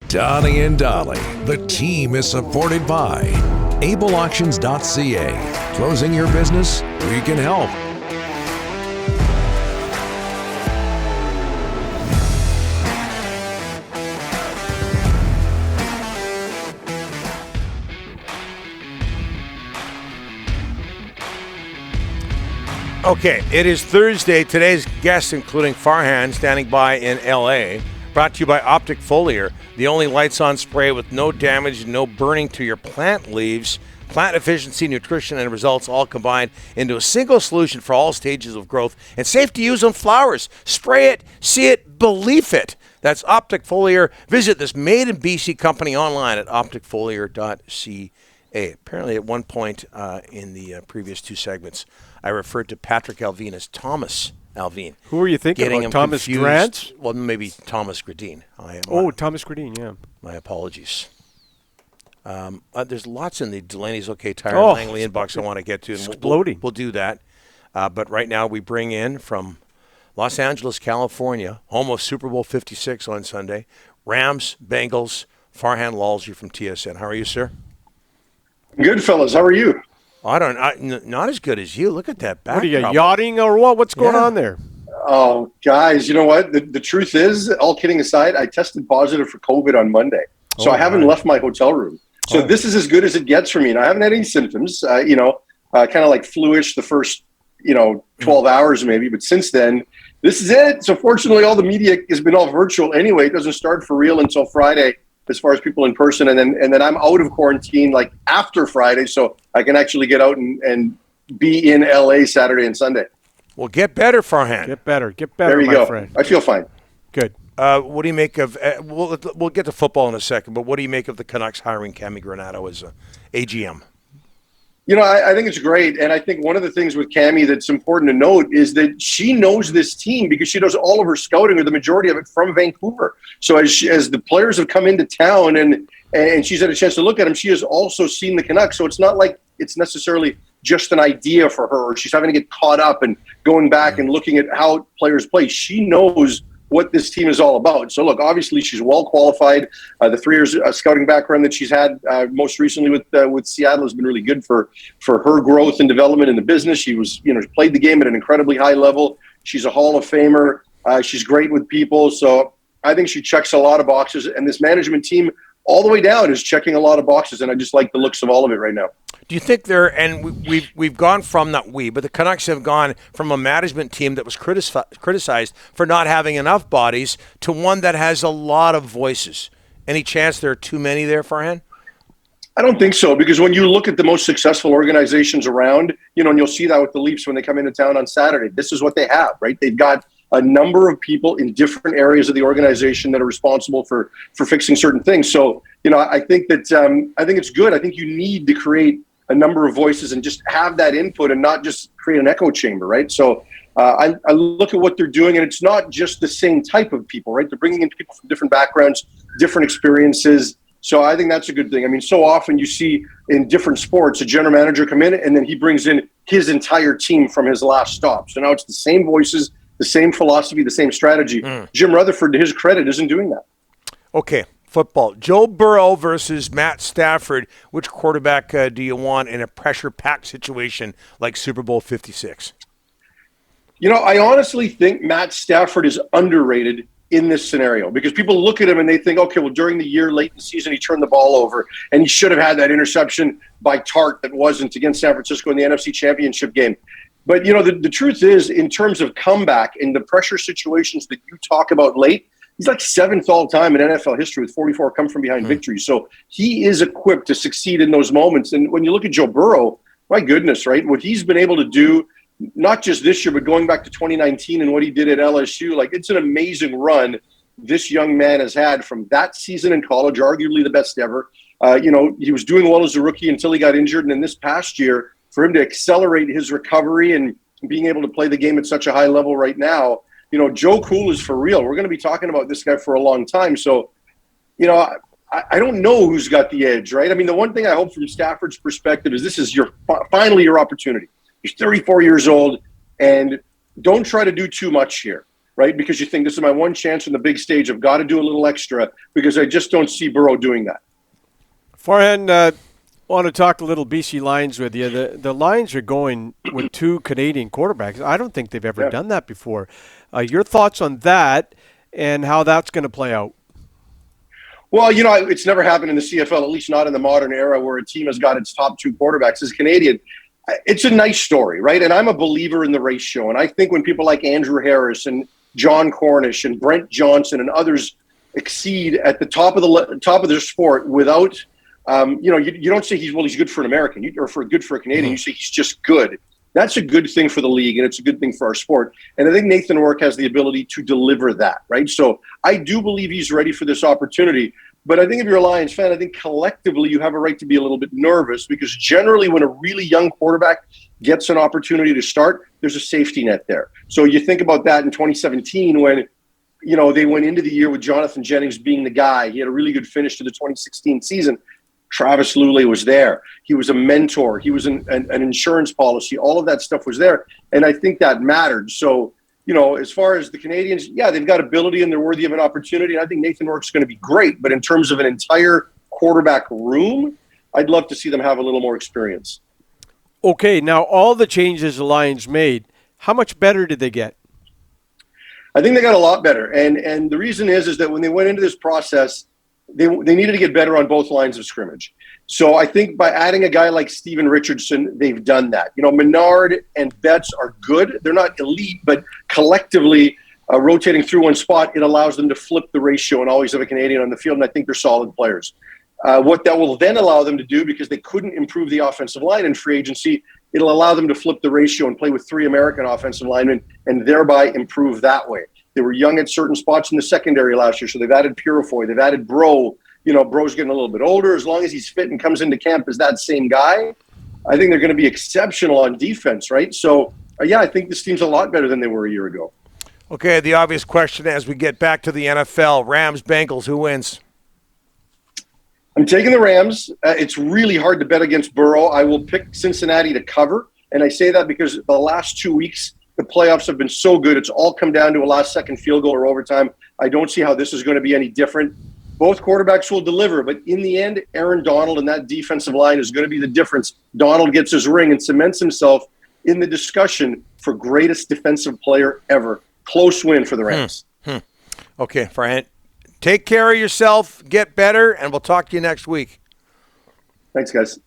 Donnie and Dolly. The team is supported by ableauctions.ca. Closing your business? We can help. Okay, it is Thursday. Today's guests, including Farhan, standing by in L.A., brought to you by Optic Foliar, the only lights-on spray with no damage and no burning to your plant leaves. Plant efficiency, nutrition, and results all combined into a single solution for all stages of growth and safe to use on flowers. Spray it, see it, believe it. That's Optic Foliar. Visit this made-in-BC company online at opticfoliar.ca. Apparently, at one point in the previous two segments, I referred to Patrick Alvin as Thomas Alvin. Who were you thinking about? Thomas Drance? Well, maybe Thomas Gradine. Thomas Gradine, yeah. My apologies. There's lots in the Delaney's OK Tire Langley inbox I want to get to. And exploding. We'll do that. But right now we bring in from Los Angeles, California, home of Super Bowl 56 on Sunday, Rams, Bengals, Farhan Lalji from TSN. How are you, sir? Good, fellas. How are you? Not as good as you. Look at that backdrop. What are you, yachting or what? What's going on there? Oh, guys, you know what? The truth is, all kidding aside, I tested positive for COVID on Monday. So I haven't left my hotel room. So this is as good as it gets for me. And I haven't had any symptoms, kind of like flu-ish the first, 12 hours maybe. But since then, this is it. So fortunately, all the media has been all virtual anyway. It doesn't start for real until Friday, as far as people in person, and then I'm out of quarantine like after Friday, so I can actually get out and be in LA Saturday and Sunday. Well, get better, Farhan. Get better, there you my go. friend. I feel fine. Good. What do you make of? We'll get to football in a second, but what do you make of the Canucks hiring Cami Granato as AGM? I think it's great, and I think one of the things with Cami that's important to note is that she knows this team because she does all of her scouting, or the majority of it, from Vancouver. So as the players have come into town and she's had a chance to look at them, she has also seen the Canucks. So it's not like it's necessarily just an idea for her, or she's having to get caught up and going back and looking at how players play. She knows what this team is all about. So look, obviously she's well qualified. The 3 years scouting background that she's had most recently with Seattle has been really good for her growth and development in the business. She was, played the game at an incredibly high level. She's a Hall of Famer. She's great with people. So I think she checks a lot of boxes, and this management team all the way down is checking a lot of boxes, and I just like the looks of all of it right now. Do you think we've gone from, not we, but the Canucks have gone from a management team that was criticized for not having enough bodies to one that has a lot of voices? Any chance there are too many there, Farhan? I don't think so, because when you look at the most successful organizations around, and you'll see that with the Leafs when they come into town on Saturday, this is what they have, right? They've got a number of people in different areas of the organization that are responsible for fixing certain things. So, I think that I think it's good. I think you need to create a number of voices and just have that input and not just create an echo chamber, right? So I look at what they're doing, and it's not just the same type of people, right? They're bringing in people from different backgrounds, different experiences. So I think that's a good thing. I mean, so often you see in different sports a general manager come in and then he brings in his entire team from his last stop. So now it's the same voices, the same philosophy, the same strategy. Jim Rutherford, to his credit, isn't doing that. Okay, football. Joe Burrow versus Matt Stafford. Which quarterback do you want in a pressure-packed situation like Super Bowl 56? I honestly think Matt Stafford is underrated in this scenario because people look at him and they think, okay, well, during the year, late in the season, he turned the ball over and he should have had that interception by Tart that wasn't against San Francisco in the NFC Championship game. But, the truth is, in terms of comeback and the pressure situations that you talk about late, he's like 7th all time in NFL history with 44 come-from-behind victories. So he is equipped to succeed in those moments. And when you look at Joe Burrow, my goodness, right, what he's been able to do, not just this year, but going back to 2019 and what he did at LSU, like it's an amazing run this young man has had from that season in college, arguably the best ever. He was doing well as a rookie until he got injured. And then this past year, for him to accelerate his recovery and being able to play the game at such a high level right now, Joe Cool is for real. We're going to be talking about this guy for a long time. So, I don't know who's got the edge, right? I mean, the one thing I hope from Stafford's perspective is this is finally your opportunity. He's 34 years old, and don't try to do too much here. right? Because you think this is my one chance on the big stage. I've got to do a little extra because I just don't see Burrow doing that. Farhan, want to talk a little BC Lions with you. The Lions are going with 2 Canadian quarterbacks. I don't think they've ever done that before. Your thoughts on that and how that's going to play out? Well, it's never happened in the CFL, at least not in the modern era, where a team has got its top 2 quarterbacks as Canadian. It's a nice story, right? And I'm a believer in the ratio. And I think when people like Andrew Harris and John Cornish and Brent Johnson and others exceed at the top of their sport without, you don't say he's good for an American or good for a Canadian. You say he's just good. That's a good thing for the league, and it's a good thing for our sport. And I think Nathan Rourke has the ability to deliver that, right? So I do believe he's ready for this opportunity. But I think if you're a Lions fan, I think collectively you have a right to be a little bit nervous because generally when a really young quarterback gets an opportunity to start, there's a safety net there. So you think about that in 2017 when, they went into the year with Jonathan Jennings being the guy. He had a really good finish to the 2016 season. Travis Lulay was there. He was a mentor. He was an insurance policy. All of that stuff was there. And I think that mattered. So, as far as the Canadians, they've got ability and they're worthy of an opportunity. And I think Nathan Rourke's going to be great. But in terms of an entire quarterback room, I'd love to see them have a little more experience. Okay, now all the changes the Lions made, how much better did they get? I think they got a lot better. And the reason is that when they went into this process, they needed to get better on both lines of scrimmage. So I think by adding a guy like Steven Richardson, they've done that. Menard and Betts are good. They're not elite, but collectively rotating through one spot, it allows them to flip the ratio and always have a Canadian on the field, and I think they're solid players. What that will then allow them to do, because they couldn't improve the offensive line in free agency, it'll allow them to flip the ratio and play with 3 American offensive linemen and thereby improve that way. They were young at certain spots in the secondary last year, so they've added Purifoy. They've added Bro. Bro's getting a little bit older. As long as he's fit and comes into camp as that same guy, I think they're going to be exceptional on defense, right? So, I think this team's a lot better than they were a year ago. Okay, the obvious question as we get back to the NFL, Rams-Bengals, who wins? I'm taking the Rams. It's really hard to bet against Burrow. I will pick Cincinnati to cover, and I say that because the last 2 weeks, the playoffs have been so good. It's all come down to a last-second field goal or overtime. I don't see how this is going to be any different. Both quarterbacks will deliver, but in the end, Aaron Donald and that defensive line is going to be the difference. Donald gets his ring and cements himself in the discussion for greatest defensive player ever. Close win for the Rams. Okay, Farhan, take care of yourself, get better, and we'll talk to you next week. Thanks, guys.